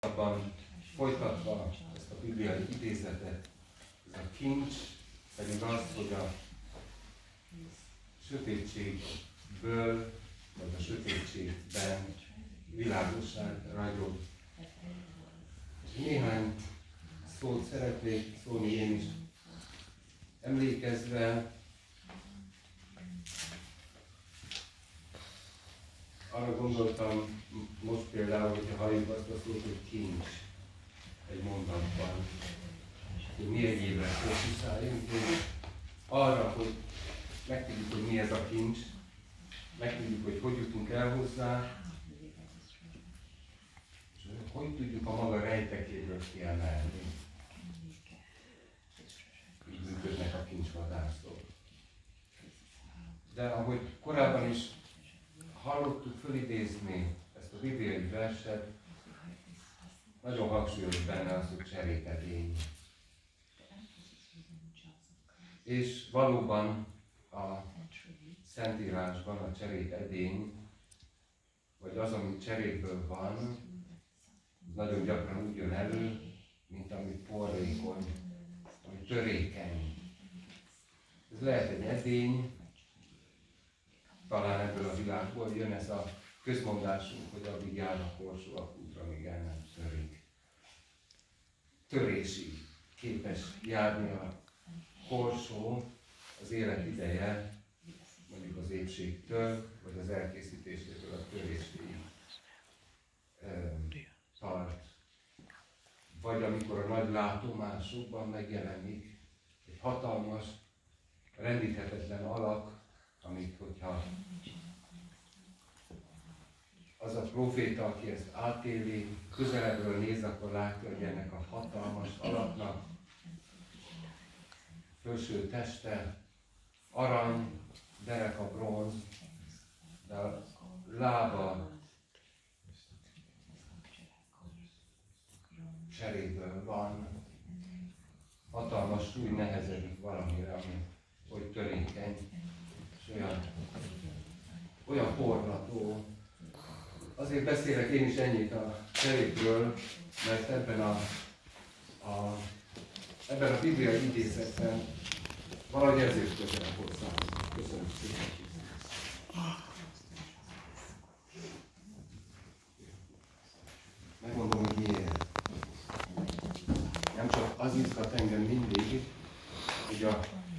Abban folytatva ezt a bibliai idézetet, ez a kincs pedig az, hogy a sötétségből, vagy a sötétségben világosság ragyog. Néhány szót szeretnék szólni én is. Emlékezve arra gondoltam most például, hogyha halljuk azt a szót, hogy kincs egy mondatban, hogy mi egyébre fókuszáljunk, és arra, hogy megtudjuk, hogy mi ez a kincs, megtudjuk, hogy jutunk el hozzá, és hogy tudjuk a maga rejtekéből kiemelni. Így működnek a kincsvadászok. De ahogy korábban is hallottuk fölidézni ezt a bibliai verset, nagyon hangsúlyos benne az, hogy cserépedény. És valóban a Szentírásban a cserépedény, vagy az, ami cserépből van, nagyon gyakran úgy jön elő, mint ami porrékony, ami törékeny. Ez lehet egy edény, talán ebből a világból jön ez a közmondásunk, hogy addig jár a korsó a kútra, amíg el nem törik. Törésig képes járni a korsó az élet ideje, mondjuk az épségtől, vagy az elkészítésétől a törésig tart. Vagy amikor a nagy látomásokban megjelenik egy hatalmas, rendíthetetlen alak, amit hogyha az a próféta, aki ezt átéli, közelebbről néz, akkor látja, hogy ennek a hatalmas alaknak felső teste arany, dereka bronz, de a lába cseréből van, hatalmas súly nehezedik valamire, ami hogy törékeny, és olyan porlató. Azért beszélek én is ennyit a cserépről, mert ebben a bibliai idézetben valahogy ezért közelebb hozzám. Köszönöm szépen. Megmondom, hogy miért. Nem csak az izgat engem mindig, hogy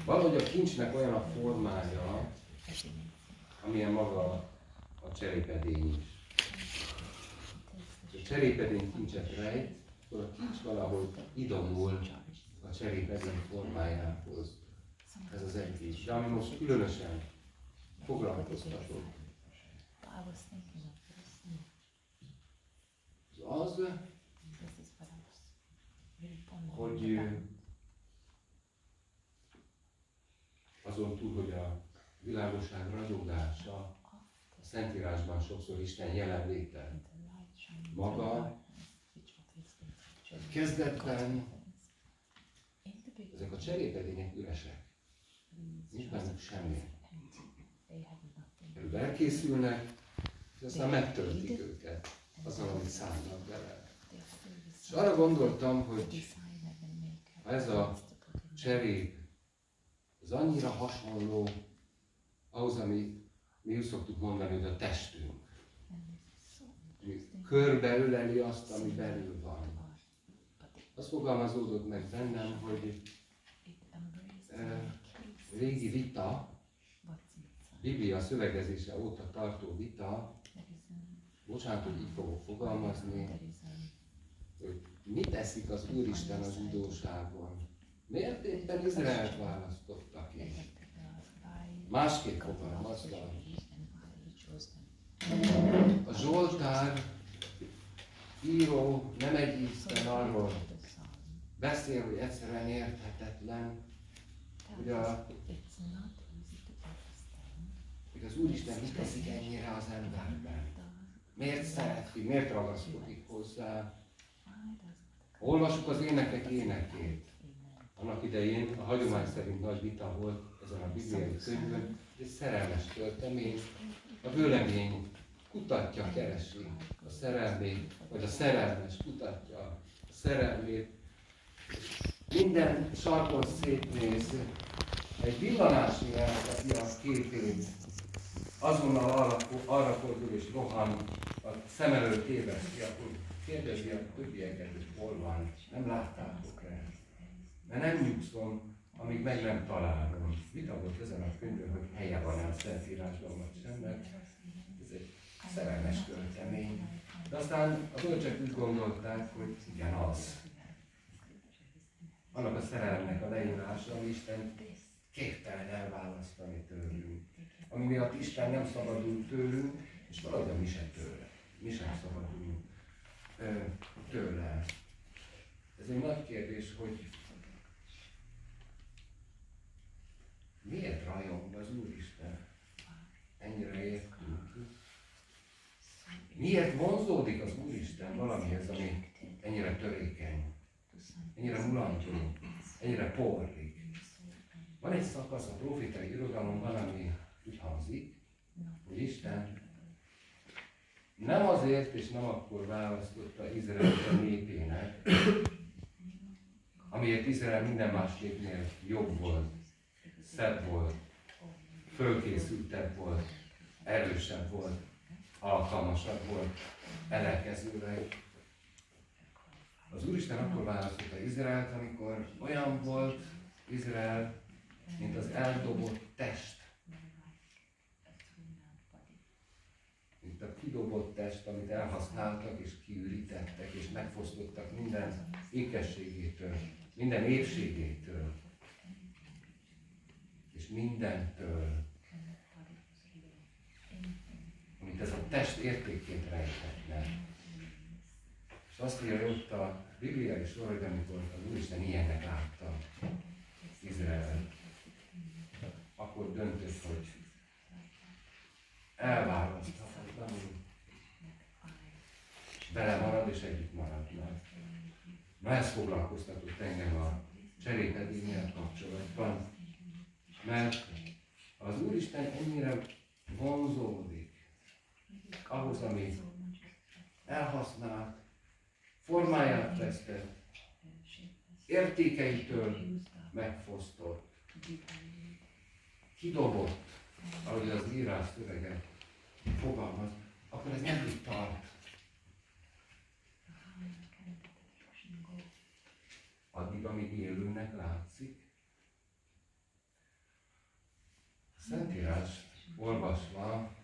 valahogy a kincsnek olyan a formája, amilyen maga a cserépedény is. A cserépedény kincset rejt, akkor a kincs valahogy idomul a cserépedény formájához. Ez az egész. De ami most különösen foglalkoztatott, az, hogy azon túl, hogy a világosság ragyogása a Szentírásban sokszor Isten jelenléte maga, kezdetben ezek a cserépedények üresek. Nincs bennük semmi. Előbb elkészülnek, és aztán megtöltik őket azzal, amit szánnak bele. És arra gondoltam, hogy ez a cserép az annyira hasonló ahhoz, ami mi úgy szoktuk mondani, hogy a testünk. Körbeöleli azt, ami belül van. Az fogalmazódott meg bennem, hogy régi vita, Biblia szövegezése óta tartó vita, bocsánat, hogy így fogok fogalmazni, hogy mit teszik az Úristen a zsidóságon? Miért éppen Izraelt választotta ki? Másképp fogalmazva. A Zsoltár író nem egy ízben arról beszél, hogy egyszerűen érthetetlen, hogy az Úristen mit teszik ennyire az emberben. Miért szereti, miért ragaszkodik hozzá. Olvassuk az énekek énekét. Annak idején a hagyomány szerint nagy vita volt ezen a bibliai könyvön, egy szerelmes költemény. A vőlemény kutatja, keresi a szerelmét, vagy a szerelmes kutatja a szerelmét. Minden sarkon szétnéz, egy villanásnyi elkapja a képét, azonnal arra fordul és rohan, a szem előtt téveszti, akkor kérdezi a többieket, hogy hol van, nem láttátok-e? Mert nem nyugszom, amíg meg nem találom. Vita volt ezen a könyvön, hogy helye van a Szentírásban, vagy sem, mert ez egy szerelmes költemény. De aztán a bölcsek úgy gondolták, hogy igen, az. Annak a szerelemnek a leírása, ami Isten képtelen elválasztani tőlünk. Ami miatt Isten nem szabadul tőlünk, és valahogy mi sem tőle. Mi sem szabadulunk tőle. Ez egy nagy kérdés, hogy miért rajong az Úristen? Ennyire értünk. Miért vonzódik az Úristen valamihez, ami ennyire törékeny, ennyire mulandó, ennyire porlik? Van egy szakasz a profétai irodalomban, ami úgy hangzik, hogy Isten nem azért és nem akkor választotta Izraelt a népének, amiért Izrael minden más népnél jobb volt, szebb volt, fölkészültebb volt, erősebb volt, alkalmasabb volt, elelkezőleg. Az Úristen akkor választotta Izraelt, amikor olyan volt Izrael, mint az eldobott test. Mint a kidobott test, amit elhasználtak és kiürítettek és megfosztottak minden ékességétől, minden épségétől és mindentől, amit ez a test értékét rejthetne. És azt írja ott a bibliai sor, hogy amikor az Úristen ilyennek látta Izrael, akkor döntött, hogy elválaszthatatlanul bele marad és együtt maradnak. Na ez foglalkoztatott engem a cserépedénnyel kapcsolatban, mert az Úristen ennyire vonzódik ahhoz, ami elhasznált, formáját vesztett, értékeitől megfosztott, kidobott, ahogy az írás szövege fogalmaz, akkor ez nem így tart. Addig, amíg élőnek látszik. A Szentírás olvasva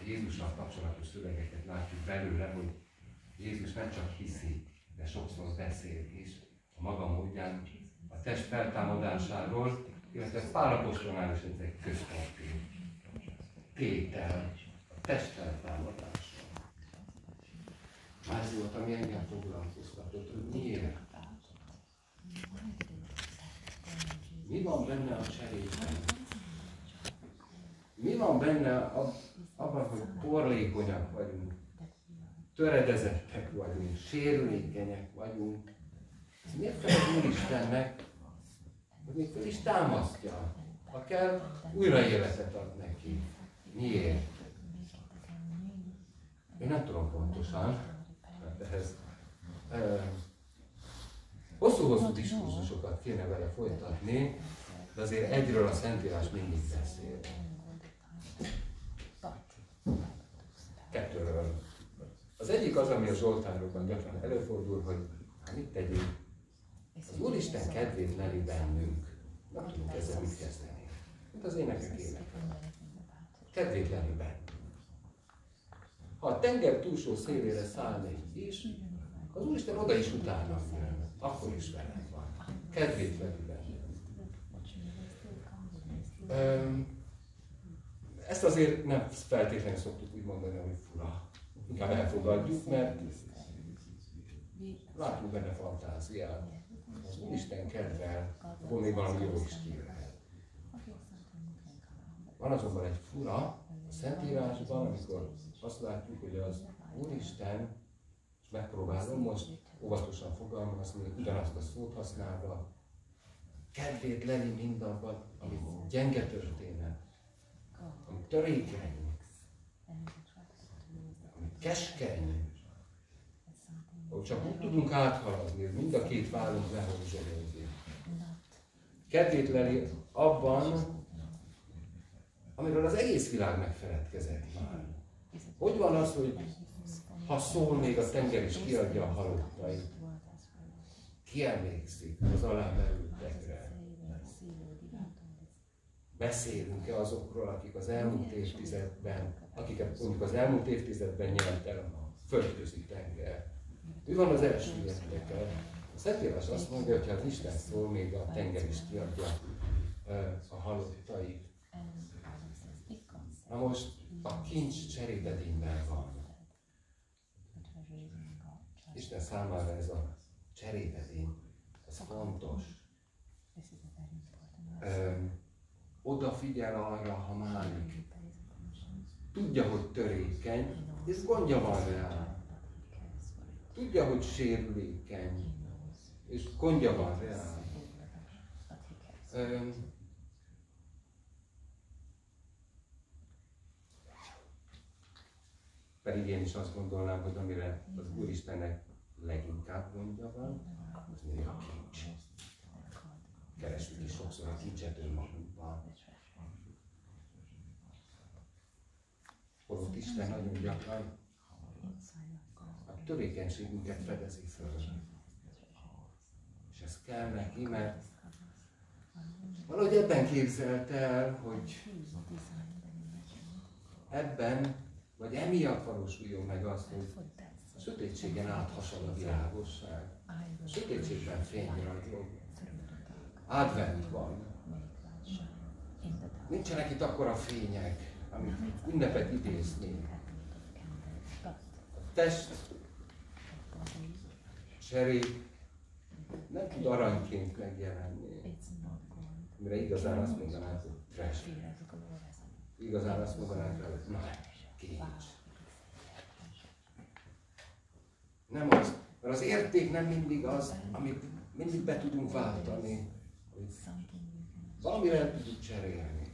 Jézussal kapcsolatos szövegeket látjuk belőle, hogy Jézus nem csak hiszi, de sokszor beszél is a maga módján a test feltámadásáról, illetve Pál apostolnál is ez egy központi tétel, a test feltámadása. Ez volt, ami engem foglalkoztatott, hogy miért? Mi van benne a cserében? Mi van benne abban, hogy porlékonyak vagyunk, töredezettek vagyunk, sérülékenyek vagyunk? Ez miért kell az Úristennek, hogy még fel is támasztja? Ha kell, újra életet ad neki. Miért? Én nem tudom pontosan, mert ehhez hosszú-hosszú diskurzusokat kéne vele folytatni, de azért egyről a Szentírás mindig beszél. Kettőről. Az egyik az, ami a Zsoltárokban gyakran előfordul, hogy mit tegyünk? Az Úristen kedvét leli bennünk. Nem tudunk ezzel mit kezdeni. Mint az énekek énekel. Kedvét leli bennünk. Ha a tenger túlsó szélére szállnék is, az Úristen oda is utána jön. Akkor is velem van. Kedvét leli bennünk. Ezt azért nem feltétlenül szoktuk úgy mondani, hogy fura. Inkább elfogadjuk, mert látunk benne fantáziát. Az Úristen kedvel, akkor még valami jó is kijöhet. Van azonban egy fura a Szentírásban, amikor azt látjuk, hogy az Úristen, és megpróbálom most óvatosan fogalmazni, ugyanazt a szót használva, kedvét leli mindabban, ami gyenge történet, ami törékeny, ami keskeny, hogy csak úgy tudunk áthaladni, mind a két vállunk lehozzolódik. Kedvét leli abban, amiről az egész világ megfeledkezett már. Hogy van az, hogy ha szól, még a tenger is kiadja a halottait? Ki emlékszik az alámerültekre? Beszélünk-e azokról, akik az elmúlt évtizedben, akiket mondjuk az elmúlt évtizedben nyert el a földközi tenger? Mi van az első ilyenekkel? A Szentírás azt mondja, hogy ha az Isten szól, még a tenger is kiadja a halottait. Na most a kincs cserépedényben van. Isten számára ez a cserépedény, ez fontos. Odafigyel arra, ha málik. Tudja, hogy törékeny, és gondja van rá. Tudja, hogy sérülékeny, és gondja van rá. Pedig én is azt gondolnám, hogy amire az Úristennek leginkább gondja van, az mindig a kincs. Keressük is sokszor a kincset önmagunkban. Holott Isten nagyon gyakran a törékenységünket fedezi föl. És ez kell neki, mert valahogy ebben képzelte el, hogy ebben, vagy emiatt valósuljon meg azt, hogy a sötétségen áthasad a világosság. A sötétségben fény ragyog. Advent van. Nincsenek itt akkora fények, amik ünnepet idéznék. A test cserép nem tud aranyként megjelenni. Amire igazán azt mondanák, hogy trash. Igazán azt mondanák, hogy na, kincs. Nem az, mert az érték nem mindig az, amit mindig be tudunk váltani. Valamire el tudjuk cserélni.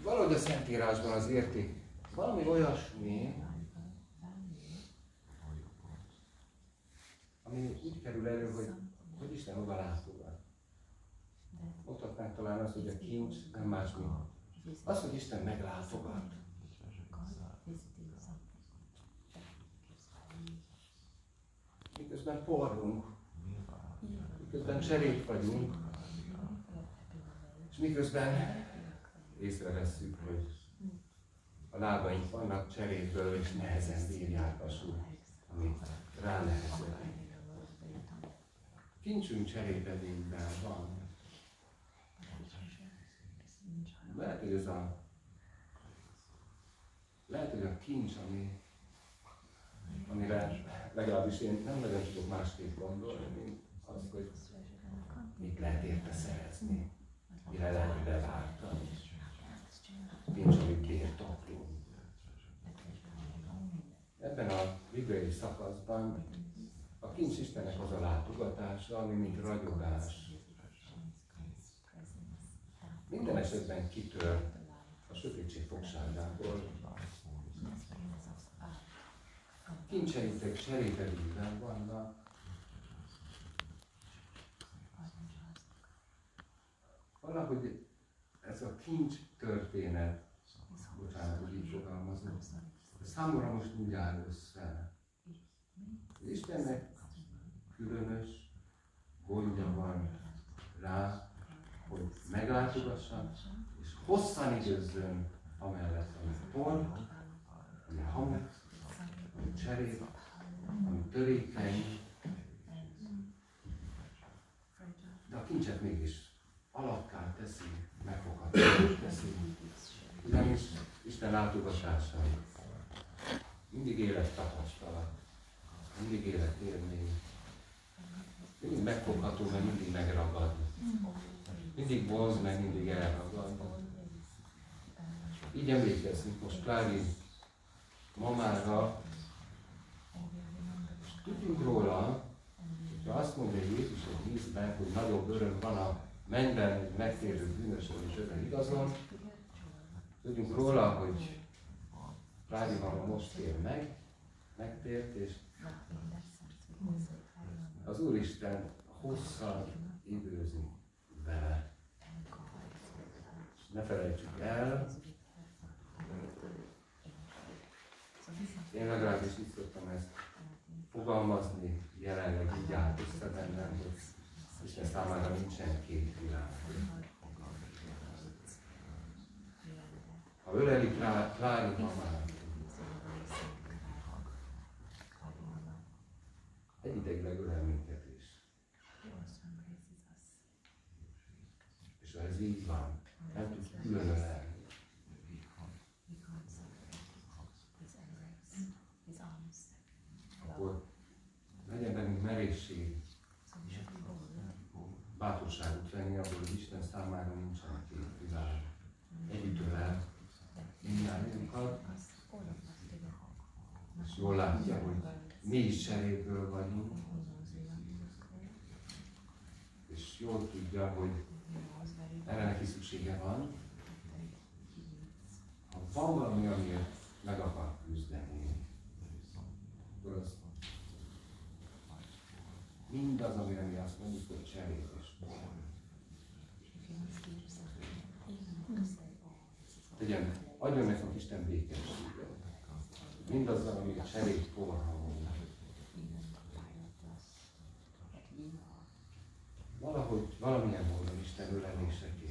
Valahogy a Szentírásban az érték valami olyasmi, ami úgy kerül elő, hogy Isten oda látogat. Mondhatnánk talán azt, hogy a kincs nem más, mint az, hogy Isten meglátogat. Miközben porlunk, miközben cserép vagyunk, és miközben észrevesszük, hogy a lábaink vannak cserépből, és nehezen bírják a súlyt, ami rá nehezedik. Kincsünk cserépedényben van. Lehet, hogy a kincs, amire legalábbis én nem nagyon tudok másképp gondolni, mint az, hogy mit lehet érte szerezni, mire lehet beváltani. Kincs, amit birtoklunk. Ebben a bibliai szakaszban a kincs Istennek az a látogatása, ami mint ragyogás. Minden esetben kitör a sötétség fogságából. Kincseitek cserépedényben vannak. Valahogy ez a kincs történet, bocsánat, hogy így fogalmazom, számomra most úgy áll össze. Istennek különös gondja van rá, hogy meglátogasson, és hosszan időzzön amellett, ami por, ami hang, ami cserép, ami törékeny, de a kincset mégis alakká teszi, megfoghatóvá teszi. Ugyanis Isten látogatása mindig élettapasztalat, mindig életélmény, mindig megfogható, mert mindig megragad. Mindig vonz, meg mindig elragad. Így emlékezzünk most Klári mamára. Tudjunk róla, hogyha azt mondja Jézus a vízben, hogy nagyobb öröm van a mennyben egy megtérő bűnösön és öröm igazon, Tudjunk róla, hogy Rádi mama most tér megtért, és az Úristen hosszan időzik vele. És ne felejtsük el, én legalábbis így szoktam ezt fogalmazni, jelenleg így állt össze bennem, hogy Isten számára nincsen két világ. Ha ölelik Klári mamát, egyidegileg ölel minket is. És ha ez így van, nem tud külön ölelni. Akkor legyen bennünk merészség, bátorságot venni abból, hogy Isten számára nincsen két világ. Együtt ölel mindannyiunkat, és jól látja, hogy mi is cseréből vagyunk, és jól tudja, hogy erre neki szüksége van. Ha van valami, amiért meg akar küzdeni, akkor az mindaz, amire mi azt mondjuk, hogy cserélés. Tegyen, adjon nekünk Isten békességet. Mindazzal, ami a cserét forralom. Valahogy, valamilyen módon Isten öleléseként